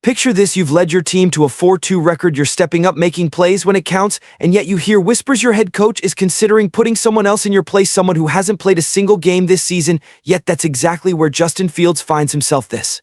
Picture this: you've led your team to a 4-2 record, you're stepping up, making plays when it counts, and yet you hear whispers your head coach is considering putting someone else in your place, someone who hasn't played a single game this season. Yet that's exactly where Justin Fields finds himself this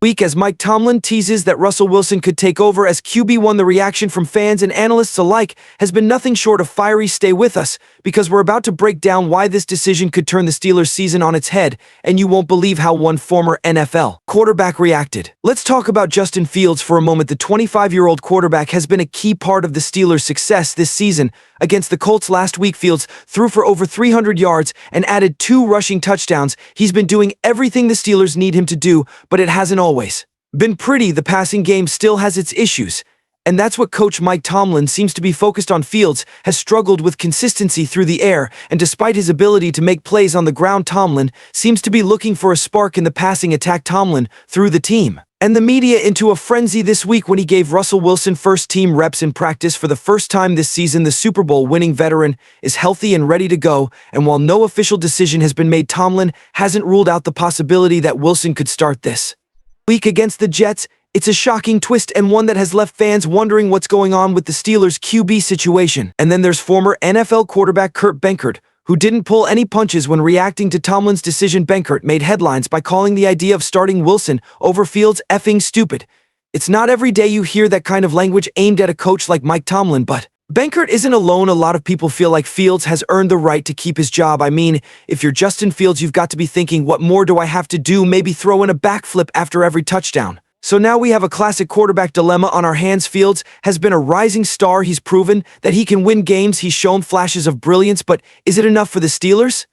week, as Mike Tomlin teases that Russell Wilson could take over as QB1. The reaction from fans and analysts alike has been nothing short of fiery. Stay with us, because we're about to break down why this decision could turn the Steelers' season on its head, and you won't believe how one former NFL quarterback reacted. Let's talk about Justin Fields for a moment. The 25-year-old quarterback has been a key part of the Steelers' success this season. Against the Colts last week, Fields threw for over 300 yards and added 2 rushing touchdowns. He's been doing everything the Steelers need him to do, but it hasn't always been pretty. The passing game still has its issues, and that's what coach Mike Tomlin seems to be focused on. Fields has struggled with consistency through the air, and despite his ability to make plays on the ground, Tomlin seems to be looking for a spark in the passing attack. Tomlin threw the team and the media into a frenzy this week when he gave Russell Wilson first-team reps in practice for the first time this season. The Super Bowl-winning veteran is healthy and ready to go, and while no official decision has been made, Tomlin hasn't ruled out the possibility that Wilson could start this week against the Jets. It's a shocking twist, and one that has left fans wondering what's going on with the Steelers' QB situation. And then there's former NFL quarterback Kurt Benkert, who didn't pull any punches when reacting to Tomlin's decision. Benkert made headlines by calling the idea of starting Wilson over Fields effing stupid. It's not every day you hear that kind of language aimed at a coach like Mike Tomlin, but Benkert isn't alone. A lot of people feel like Fields has earned the right to keep his job. I mean, if you're Justin Fields, you've got to be thinking, what more do I have to do? Maybe throw in a backflip after every touchdown. So now we have a classic quarterback dilemma on our hands. Fields has been a rising star. He's proven that he can win games. He's shown flashes of brilliance, but is it enough for the Steelers?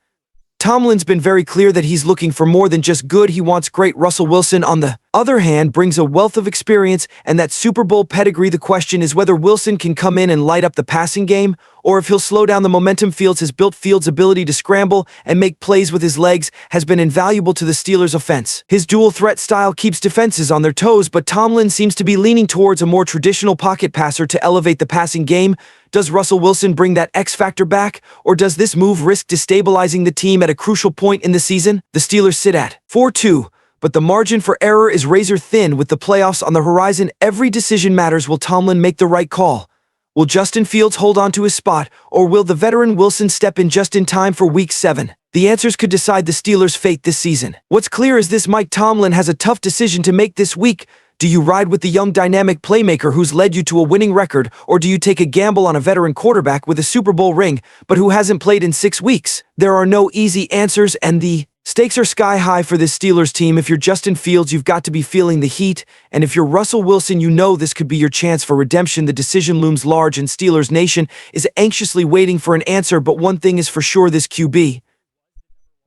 Tomlin's been very clear that he's looking for more than just good. He wants great. Russell Wilson, on the other hand, brings a wealth of experience and that Super Bowl pedigree. The question is whether Wilson can come in and light up the passing game, or if he'll slow down the momentum Fields has built. Fields' ability to scramble and make plays with his legs has been invaluable to the Steelers' offense. His dual-threat style keeps defenses on their toes, but Tomlin seems to be leaning towards a more traditional pocket passer to elevate the passing game. Does Russell Wilson bring that X-factor back, or does this move risk destabilizing the team at a crucial point in the season? The Steelers sit at 4-2, but the margin for error is razor thin. With the playoffs on the horizon, every decision matters. Will Tomlin make the right call? Will Justin Fields hold on to his spot, or will the veteran Wilson step in just in time for Week 7? The answers could decide the Steelers' fate this season. What's clear is this: Mike Tomlin has a tough decision to make this week. Do you ride with the young dynamic playmaker who's led you to a winning record, or do you take a gamble on a veteran quarterback with a Super Bowl ring but who hasn't played in 6 weeks? There are no easy answers, and the stakes are sky high for this Steelers team. If you're Justin Fields, you've got to be feeling the heat, and if you're Russell Wilson, you know this could be your chance for redemption. The decision looms large, and Steelers Nation is anxiously waiting for an answer, but one thing is for sure: this QB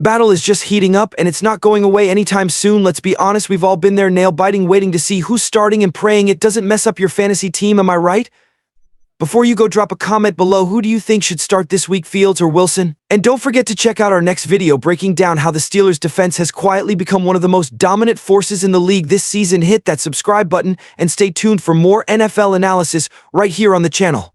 battle is just heating up, and it's not going away anytime soon. Let's be honest, we've all been there, nail-biting, waiting to see who's starting and praying it doesn't mess up your fantasy team. Am I right? Before you go, drop a comment below. Who do you think should start this week, Fields or Wilson? And don't forget to check out our next video breaking down how the Steelers' defense has quietly become one of the most dominant forces in the league this season. Hit that subscribe button and stay tuned for more NFL analysis right here on the channel.